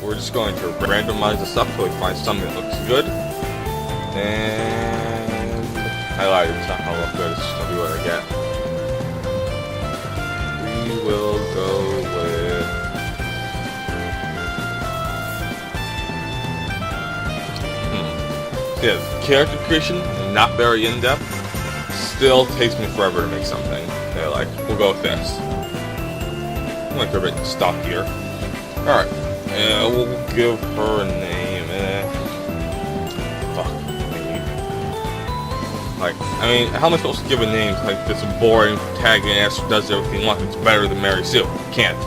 we're just going to randomize this up till we find something that looks good. And I lied, it's not gonna look good, it's just gonna be what I get. We will go with yeah, character creation, not very in-depth. Still takes me forever to make something. Yeah, like, we'll go with this. I'm like a bit stuck here. Alright. We'll give her a name. Fuck me. Like, I mean, how am I supposed to give a name to, like, this boring protagonist who does everything once? It's better than Mary Sue. Can't.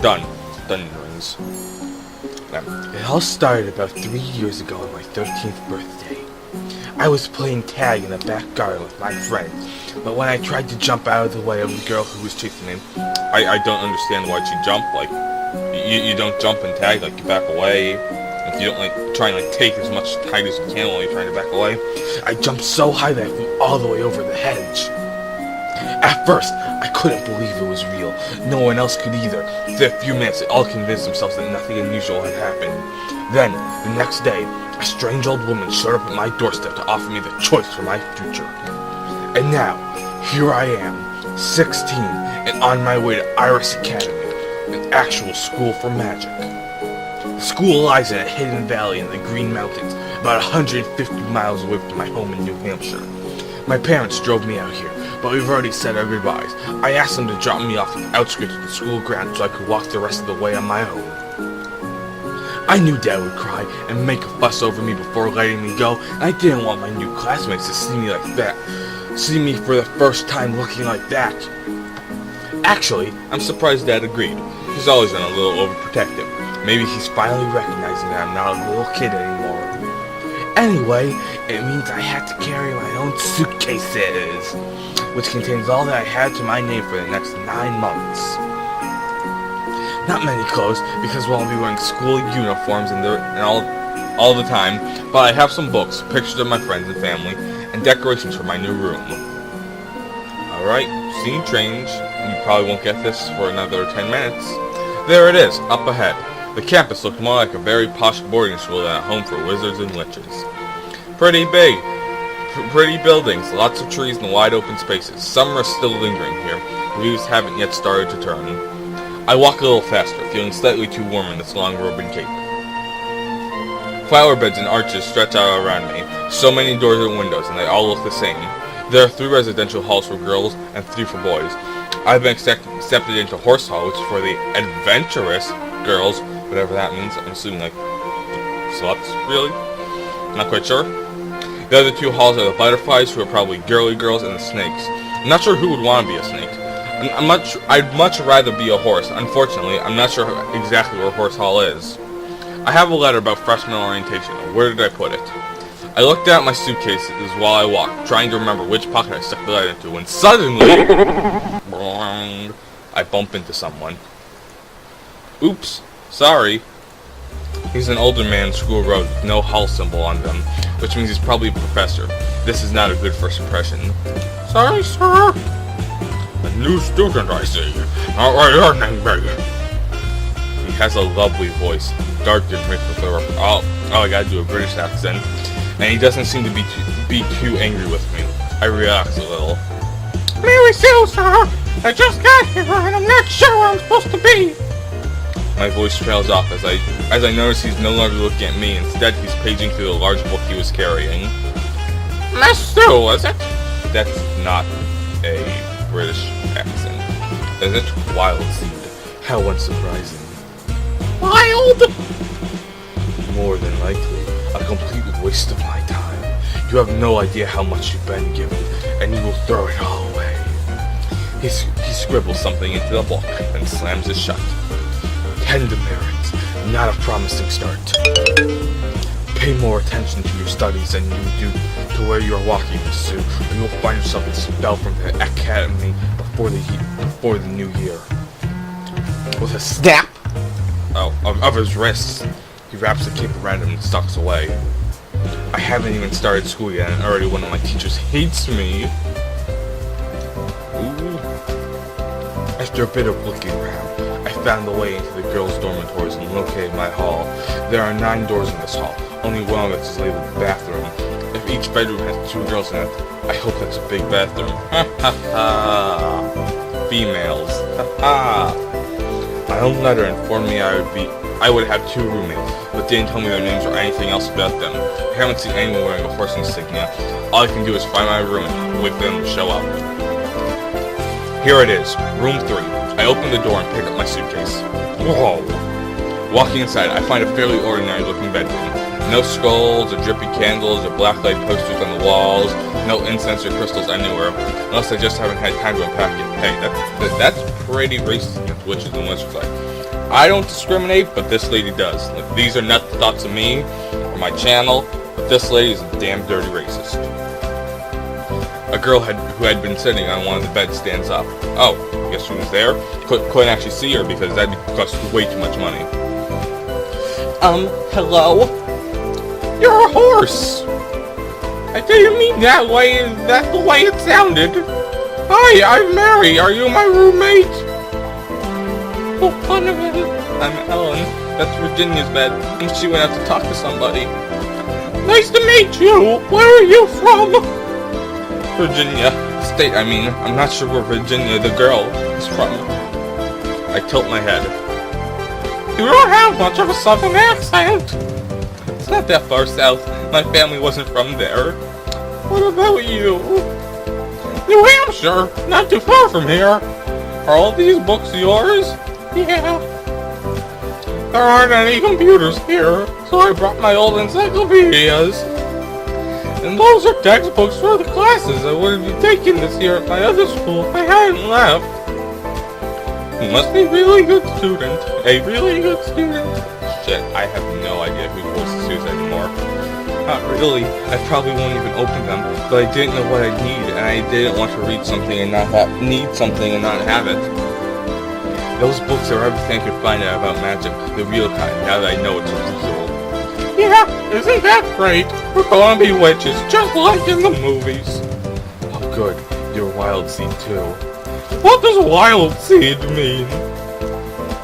Done. Done rings. It all started about 3 years ago on my 13th birthday. I was playing tag in the back garden with my friends, but when I tried to jump out of the way of the girl who was chasing me, I don't understand why she jumped. Like, you don't jump in tag, like, you back away. If you don't, like, try and, like, take as much height as you can while you're trying to back away. I jumped so high that I flew all the way over the hedge. At first, I couldn't believe it was real. No one else could either. For a few minutes, they all convinced themselves that nothing unusual had happened. Then, the next day, a strange old woman showed up at my doorstep to offer me the choice for my future. And now, here I am, 16, and on my way to Iris Academy, an actual school for magic. The school lies in a hidden valley in the Green Mountains, about 150 miles away from my home in New Hampshire. My parents drove me out here, but we've already said our goodbyes. I asked them to drop me off on the outskirts of the school grounds so I could walk the rest of the way on my own. I knew Dad would cry and make a fuss over me before letting me go, and I didn't want my new classmates to see me like that. See me for the first time looking like that. Actually, I'm surprised Dad agreed. He's always been a little overprotective. Maybe he's finally recognizing that I'm not a little kid anymore. Anyway, it means I had to carry my own suitcases, which contains all that I had to my name for the next 9 months. Not many clothes, because we'll all be wearing school uniforms and all the time, but I have some books, pictures of my friends and family, and decorations for my new room. Alright, scene change. You probably won't get this for another 10 minutes. There it is, up ahead. The campus looked more like a very posh boarding school than a home for wizards and witches. Pretty big. Pretty buildings, lots of trees and wide open spaces. Summer is still lingering here. The leaves haven't yet started to turn. I walk a little faster, feeling slightly too warm in this long robe and cape. Flower beds and arches stretch out around me. So many doors and windows, and they all look the same. There are 3 residential halls for girls and 3 for boys. I've been accepted into Horse Hall, which is for the adventurous girls, whatever that means. I'm assuming, like, sluts, really? Not quite sure. The other 2 halls are the butterflies, who are probably girly girls, and the snakes. I'm not sure who would want to be a snake. I'd much rather be a horse. Unfortunately, I'm not sure exactly where Horse Hall is. I have a letter about freshman orientation. Where did I put it? I looked at my suitcases while I walked, trying to remember which pocket I stuck the letter into, when suddenly I bump into someone. Oops, sorry. He's an older man in school road with no hall symbol on them, which means he's probably a professor. This is not a good first impression. Sorry, sir. A new student, I see. Not what your name, baby. He has a lovely voice, dark and mixed with I gotta do a British accent, and he doesn't seem to be too angry with me. I relax a little. Mary Sue, sir. I just got here, and I'm not sure where I'm supposed to be. My voice trails off as I notice he's no longer looking at me. Instead, he's paging through the large book he was carrying. Miss Sue, was it? That's not a British accent. Is it? Wild seed. How unsurprising. Wild? More than likely. A complete waste of my time. You have no idea how much you've been given, and you will throw it all away. He scribbles something into the book, and slams it shut. 10 demerits. Not a promising start. Pay more attention to your studies than you do to where you are walking, Miss Sue, or you will find yourself expelled from the academy before the new year. With a snap of his wrists, he wraps the cape around him and stalks away. I haven't even started school yet, and already one of my teachers hates me. Ooh. After a bit of looking around, I found the way into the girls' dormitories and located my hall. There are 9 doors in this hall. Only one of it is labeled bathroom. If each bedroom has 2 girls in it, I hope that's a big bathroom. Ha ha ha. Females. Ha ha. My own letter informed me I would have 2 roommates, but didn't tell me their names or anything else about them. I haven't seen anyone wearing a horse insignia. All I can do is find my room and wait for them to show up. Here it is, room 3. I open the door and pick up my suitcase. Whoa! Walking inside, I find a fairly ordinary looking bedroom. No skulls or drippy candles or blacklight posters on the walls. No incense or crystals anywhere, unless I just haven't had time to unpack it. Hey, that's pretty racist against witches and wizards. I don't discriminate, but this lady does. Like, these are not the thoughts of me or my channel, but this lady is a damn dirty racist. A girl who had been sitting on one of the beds stands up. Oh, I guess she was there? Couldn't actually see her because that'd cost way too much money. Hello? You're a horse! I didn't mean that way. That's the way it sounded. Hi, I'm Mary. Are you my roommate? Oh, fun of it. I'm Ellen. That's Virginia's bed. She went out to talk to somebody. Nice to meet you. Where are you from? Virginia. State, I mean. I'm not sure where Virginia, the girl, is from. I tilt my head. You don't have much of a southern accent. It's not that far south. My family wasn't from there. What about you? New Hampshire. Not too far from here. Are all these books yours? Yeah. There aren't any computers here, so I brought my old encyclopedias. And those are textbooks for the classes I would be taking this year at my other school. I hadn't left. You must be a really good student. A really good student. Shit, I have no idea who voices who's anymore. Not really. I probably won't even open them, but I didn't know what I'd need, and I didn't want to read something and not need something and not have it. Those books are everything I could find out about magic, the real kind, now that I know it's real. Yeah, isn't that great? We're gonna be witches, just like in the movies. Oh good, you're a wild seed too. What does wild seed mean?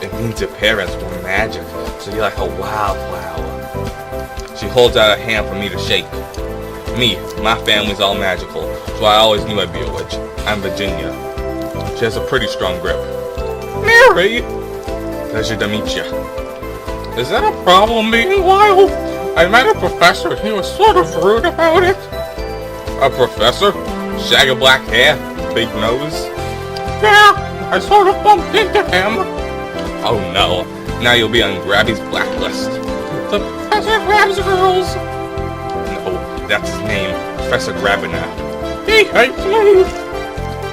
It means your parents were magic, so you're like a wildflower. She holds out a hand for me to shake. Me, my family's all magical, so I always knew I'd be a witch. I'm Virginia. She has a pretty strong grip. Mary! Pleasure to meet you. Is that a problem being wild? I met a professor and he was sort of rude about it. A professor? Shaggy black hair, big nose? Yeah, I sort of bumped into him. Oh no, now you'll be on Grabby's blacklist. The Professor grabs girls. No, that's his name, Professor Grabina. He hates me.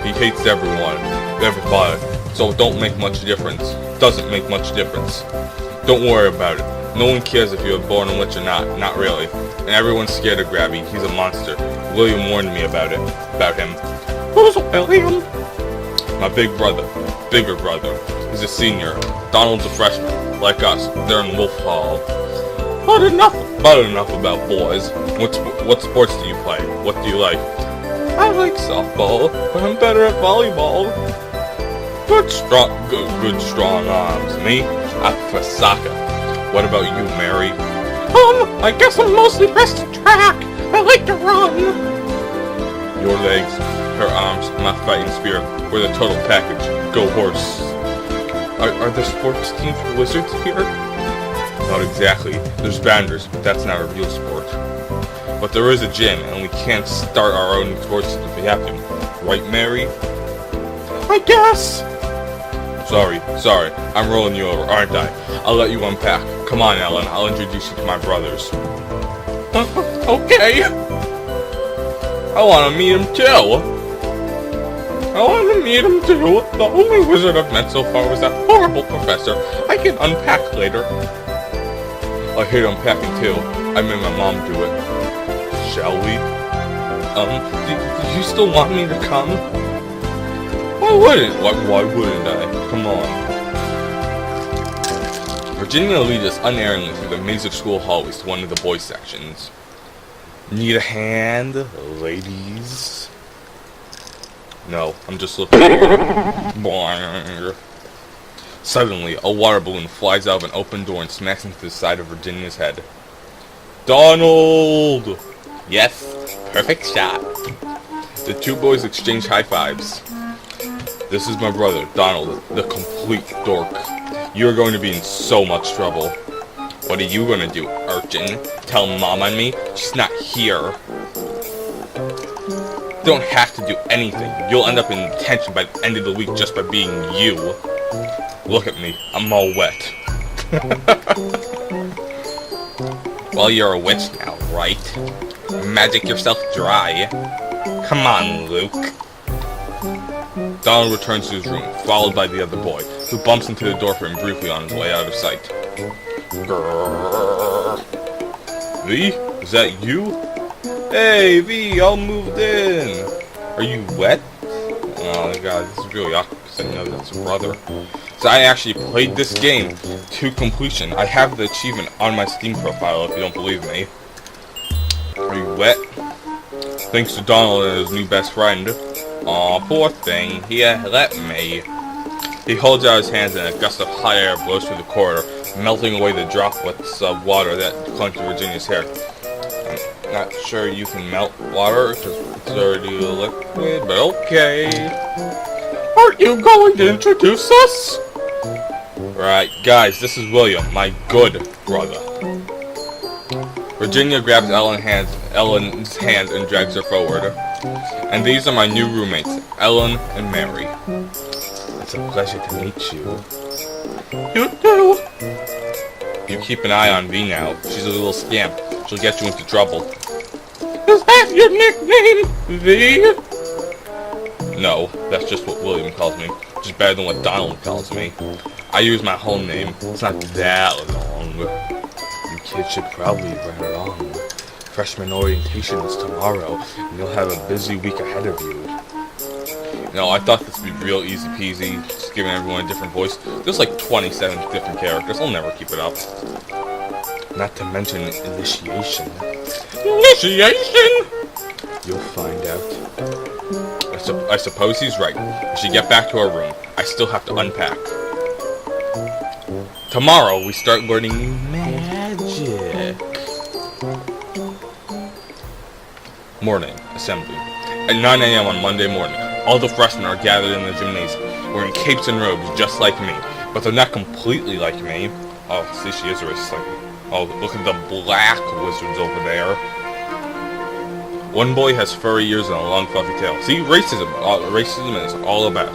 He hates everyone, everybody. So it don't make much difference. Doesn't make much difference. Don't worry about it. No one cares if you were born a witch or not really. And everyone's scared of Grabby. He's a monster. William warned me about it. About him. Who's William? My bigger brother. He's a senior. Donald's a freshman. Like us. They're in Wolf Hall. But enough about boys. What sports do you play? What do you like? I like softball, but I'm better at volleyball. Good strong arms. Me? I prefer soccer. What about you, Mary? I guess I'm mostly best at track. I like to run. Your legs, her arms, my fighting spirit. We're the total package. Go horse. Are there sports teams for wizards here? Not exactly. There's bounders, but that's not a real sport. But there is a gym, and we can't start our own sports if we have to. Right, Mary? I guess. Sorry. I'm rolling you over, aren't I? I'll let you unpack. Come on, Ellen. I'll introduce you to my brothers. Okay. I want to meet him too. The only wizard I've met so far was that horrible professor. I can unpack later. I hate unpacking too. I made my mom do it. Shall we? Do you still want me to come? Why wouldn't I? Come on. Virginia leads us unerringly through the maze of school hallways to one of the boys' sections. Need a hand, ladies? No, I'm just looking. Suddenly, a water balloon flies out of an open door and smacks into the side of Virginia's head. Donald! Yes, perfect shot. The two boys exchange high fives. This is my brother, Donald, the complete dork. You are going to be in so much trouble. What are you gonna do, urchin? Tell Mom on me? She's not here. You don't have to do anything. You'll end up in detention by the end of the week just by being you. Look at me. I'm all wet. Well, you're a witch now, right? Magic yourself dry. Come on, Luke. Donald returns to his room, followed by the other boy, who bumps into the door for him briefly on his way out of sight. Grrr. V? Is that you? Hey, V, all moved in. Are you wet? Oh my god, this is really awkward because I know that's a brother. So I actually played this game to completion. I have the achievement on my Steam profile if you don't believe me. Are you wet? Thanks to Donald and his new best friend. Aw, poor thing. Here, let me. He holds out his hands and a gust of hot air blows through the corridor, melting away the droplets of water that clung to Virginia's hair. I'm not sure you can melt water because it's already a liquid, but okay. Aren't you going to introduce us? Right, guys, this is William, my good brother. Virginia grabs Ellen's hand and drags her forward. And these are my new roommates, Ellen and Mary. It's a pleasure to meet you. You too. You keep an eye on V now. She's a little scamp. She'll get you into trouble. Is that your nickname, V? No, that's just what William calls me. Which is better than what Donald calls me. I use my whole name. It's not that long. You kids should probably run along. Freshman orientation is tomorrow, and you'll have a busy week ahead of you. No, I thought this would be real easy peasy, just giving everyone a different voice. There's like 27 different characters. I'll never keep it up. Not to mention initiation. Initiation? You'll find out. I suppose he's right. We should get back to our room. I still have to unpack. Tomorrow we start learning magic. Morning assembly. At 9 a.m. on Monday morning, all the freshmen are gathered in the gymnasium, wearing capes and robes just like me, but they're not completely like me. Oh, see, she is a racist. Oh, look at the black wizards over there. One boy has furry ears and a long fluffy tail. See, racism is all about.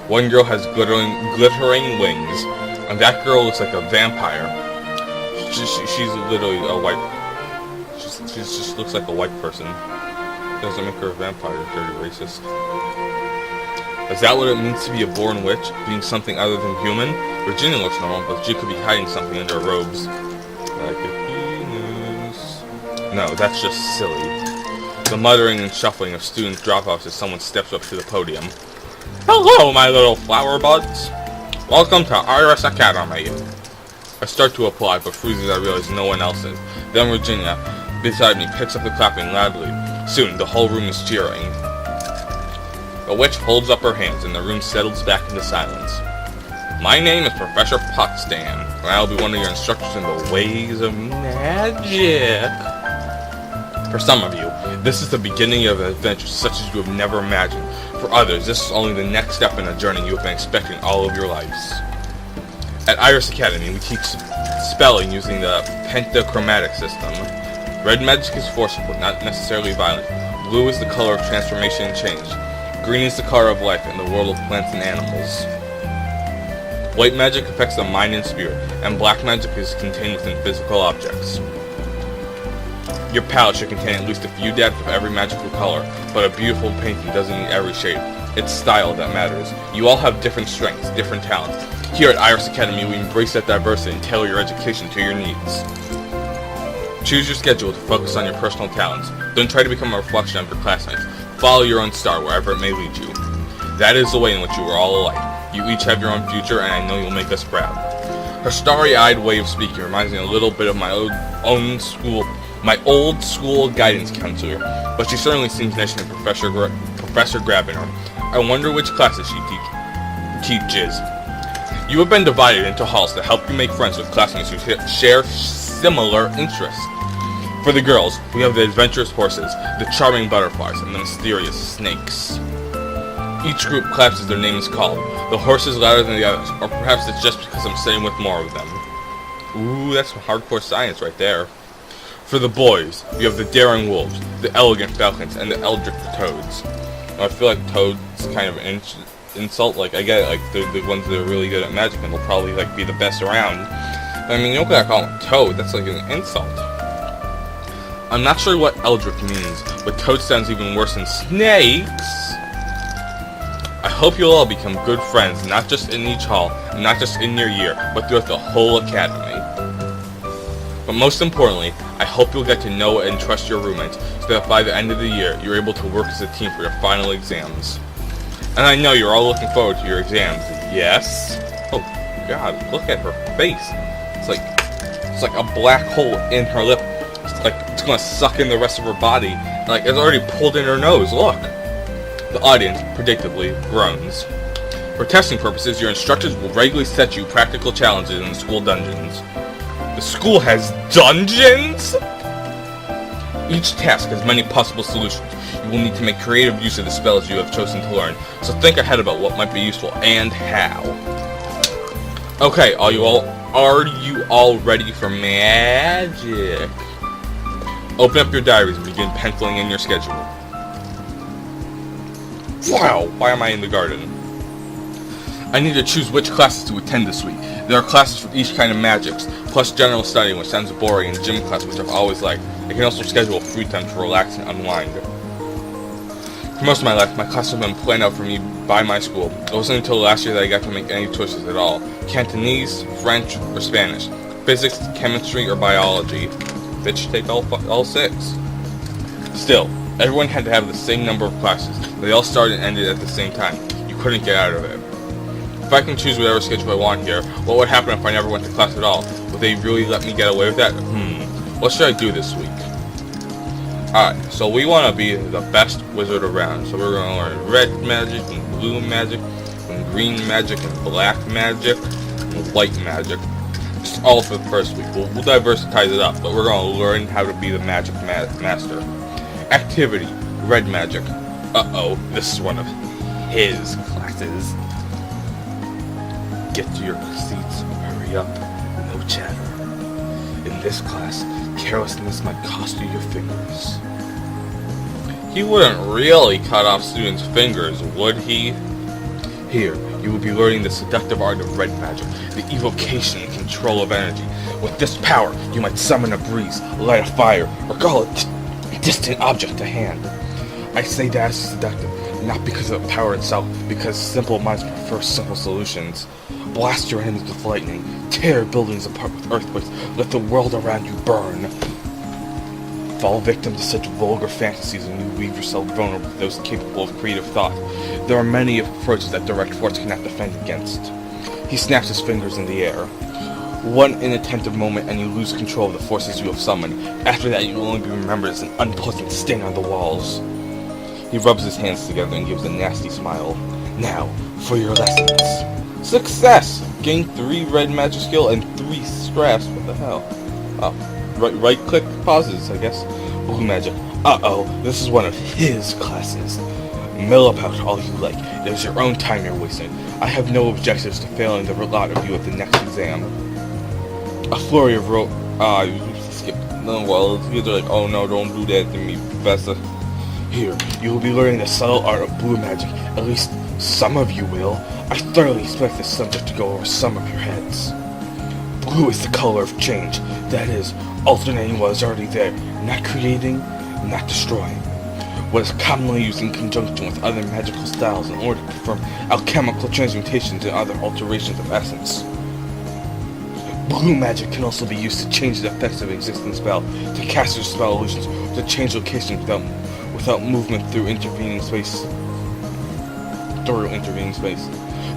One girl has glittering wings, and that girl looks like a vampire. She's literally a white. She just looks like a white person. Doesn't make her a vampire, dirty racist. Is that what it means to be a born witch? Being something other than human? Virginia looks normal, but she could be hiding something under her robes. Like a penis. No, that's just silly. The muttering and shuffling of student drop-offs as someone steps up to the podium. Hello, my little flower buds. Welcome to Iris Academy. I start to apply, but freeze as I realize no one else is. Then Virginia, beside me, picks up the clapping loudly. Soon, the whole room is cheering. The witch holds up her hands, and the room settles back into silence. My name is Professor Potsdam, and I'll be one of your instructors in the ways of magic. For some of you, this is the beginning of an adventure such as you have never imagined. For others, this is only the next step in a journey you have been expecting all of your lives. At Iris Academy, we teach spelling using the pentachromatic system. Red magic is forceful, not necessarily violent. Blue is the color of transformation and change. Green is the color of life in the world of plants and animals. White magic affects the mind and spirit, and black magic is contained within physical objects. Your palette should contain at least a few dabs of every magical color, but a beautiful painting doesn't need every shade. It's style that matters. You all have different strengths, different talents. Here at Iris Academy, we embrace that diversity and tailor your education to your needs. Choose your schedule to focus on your personal talents. Don't try to become a reflection of your classmates. Follow your own star wherever it may lead you. That is the way in which you are all alike. You each have your own future, and I know you'll make us proud. Her starry-eyed way of speaking reminds me a little bit of my old school guidance counselor, but she certainly seems nice to Professor Grabiner. I wonder which classes she teaches. teaches. You have been divided into halls to help you make friends with classmates who share similar interests. For the girls, we have the adventurous horses, the charming butterflies, and the mysterious snakes. Each group claps as their name is called, the horses louder than the others, or perhaps it's just because I'm sitting with more of them. Ooh, that's some hardcore science right there. For the boys, you have the daring wolves, the elegant falcons, and the eldritch toads. Now, I feel like toads kind of insult, like, I get it, like, they're the ones that are really good at magic and will probably, like, be the best around. But, I mean, you don't gotta call them toad, that's like an insult. I'm not sure what eldritch means, but toad sounds even worse than snakes. I hope you'll all become good friends, not just in each hall, and not just in your year, but throughout the whole academy. But most importantly, I hope you'll get to know and trust your roommates, so that by the end of the year, you're able to work as a team for your final exams. And I know you're all looking forward to your exams, yes? Oh god, look at her face. It's like a black hole in her lip. It's like it's gonna suck in the rest of her body. Like it's already pulled in her nose, look. The audience, predictably, groans. For testing purposes, your instructors will regularly set you practical challenges in the school dungeons. The school has dungeons?! Each task has many possible solutions. You will need to make creative use of the spells you have chosen to learn, so think ahead about what might be useful and how. Okay, are you all ready for magic? Open up your diaries and begin penciling in your schedule. Wow, why am I in the garden? I need to choose which classes to attend this week. There are classes for each kind of magics, plus general study, which sounds boring, and gym class, which I've always liked. I can also schedule free time to relax and unwind. For most of my life, my classes have been planned out for me by my school. It wasn't until last year that I got to make any choices at all. Cantonese, French, or Spanish. Physics, chemistry, or biology. Bitch, take all six. Still, everyone had to have the same number of classes. They all started and ended at the same time. You couldn't get out of it. If I can choose whatever schedule I want here, what would happen if I never went to class at all? Would they really let me get away with that? What should I do this week? Alright, so we want to be the best wizard around. So we're going to learn red magic, and blue magic, and green magic, and black magic, and white magic. Just all for the first week. We'll diversify it up, but we're going to learn how to be the magic master. Activity, red magic. Uh-oh, this is one of his classes. Get to your seats, hurry up, no chatter. In this class, carelessness might cost you your fingers. He wouldn't really cut off students' fingers, would he? Here, you will be learning the seductive art of red magic, the evocation and control of energy. With this power, you might summon a breeze, light a fire, or call a distant object to hand. I say that as seductive, not because of the power itself, because simple minds prefer simple solutions. Blast your enemies with lightning, tear buildings apart with earthquakes, let the world around you burn. Fall victim to such vulgar fantasies and you leave yourself vulnerable to those capable of creative thought. There are many approaches that direct force cannot defend against. He snaps his fingers in the air. One inattentive moment and you lose control of the forces you have summoned. After that you will only be remembered as an unpleasant stain on the walls. He rubs his hands together and gives a nasty smile. Now, for your lessons. Success! Gain 3 red magic skill and 3 stress. What the hell? Oh, right click pauses, I guess. Blue magic. Uh-oh, this is one of his classes. Mill about all you like. It is your own time you're wasting. I have no objectives to failing the lot of you at the next exam. A flurry of you skipped. No, well, kids are like, oh no, don't do that to me, Professor. Here, you will be learning the subtle art of blue magic. At least some of you will. I thoroughly expect this subject to go over some of your heads. Blue is the color of change. That is, alternating what is already there, not creating, not destroying. What is commonly used in conjunction with other magical styles in order to perform alchemical transmutations and other alterations of essence. Blue magic can also be used to change the effects of an existing spell, to cast your spell illusions, or to change locations without movement through intervening space.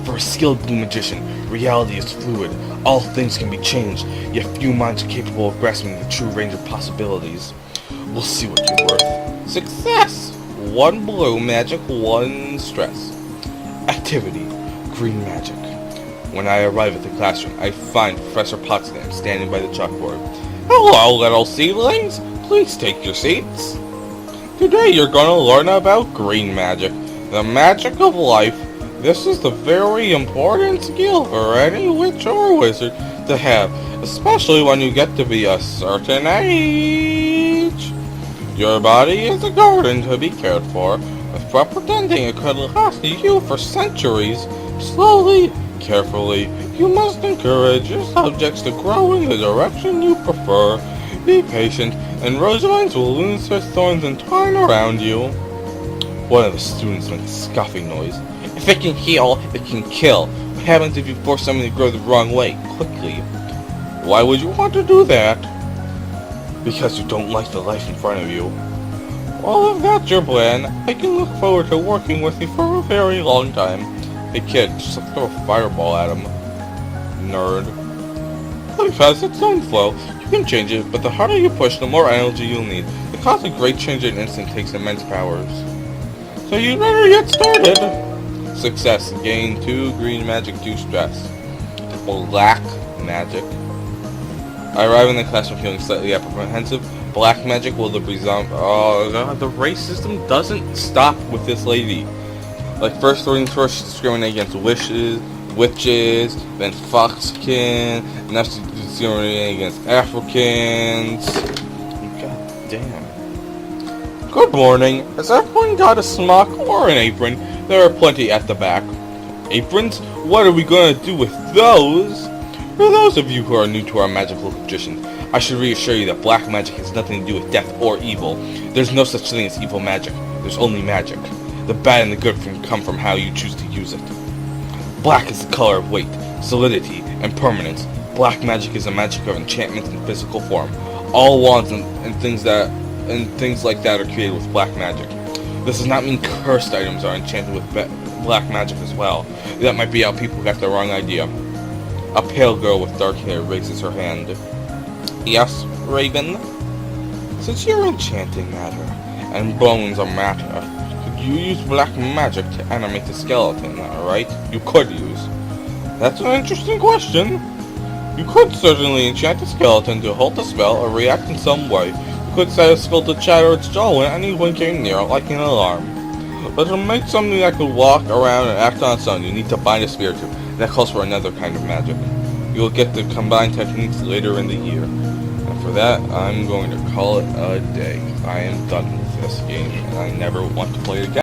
For a skilled blue magician, reality is fluid. All things can be changed, yet few minds are capable of grasping the true range of possibilities. We'll see what you're worth. Success! 1 blue magic, 1 stress. Activity. green magic. When I arrive at the classroom, I find Professor Potsdam standing by the chalkboard. Hello, little seedlings. Please take your seats. Today you're going to learn about green magic, the magic of life. This is the very important skill for any witch or wizard to have, especially when you get to be a certain age. Your body is a garden to be cared for, with proper tending it could last you for centuries. Slowly, carefully, you must encourage your subjects to grow in the direction you prefer. Be patient, and rosevines will lose their thorns and twine around you. One of the students made a scoffing noise. If it can heal, it can kill. What happens if you force something to grow the wrong way, quickly? Why would you want to do that? Because you don't like the life in front of you. Well, if that's your plan, I can look forward to working with you for a very long time. Hey kid, just throw a fireball at him. Nerd. Life has its own flow. You can change it, but the harder you push, the more energy you'll need. The cause of great change in an instant takes immense powers. So you better get started. Success. Gain 2 green magic, 2 stress. Black magic. I arrive in the classroom feeling slightly apprehensive. Black magic will the resolve. Oh god, the race system doesn't stop with this lady. Like first she's discriminating against witches, then foxkin, now she's discriminating against Africans. God damn. Good morning. Has everyone got a smock or an apron? There are plenty at the back. Aprons? What are we gonna do with those? For those of you who are new to our magical traditions, I should reassure you that black magic has nothing to do with death or evil. There's no such thing as evil magic. There's only magic. The bad and the good come from how you choose to use it. Black is the color of weight, solidity, and permanence. Black magic is a magic of enchantment in physical form. All wands and things like that are created with black magic. This does not mean cursed items are enchanted with black magic as well. That might be how people got the wrong idea. A pale girl with dark hair raises her hand. Yes, Raven? Since you're enchanting matter, and bones are matter, could you use black magic to animate the skeleton, right? You could use. That's an interesting question. You could certainly enchant a skeleton to halt a spell or react in some way. You could set a skull to chatter its jaw when anyone came near, like an alarm. But to make something that could walk around and act on its own, you need to bind a spirit to. That calls for another kind of magic. You'll get the combined techniques later in the year. And for that, I'm going to call it a day. I am done with this game, and I never want to play it again.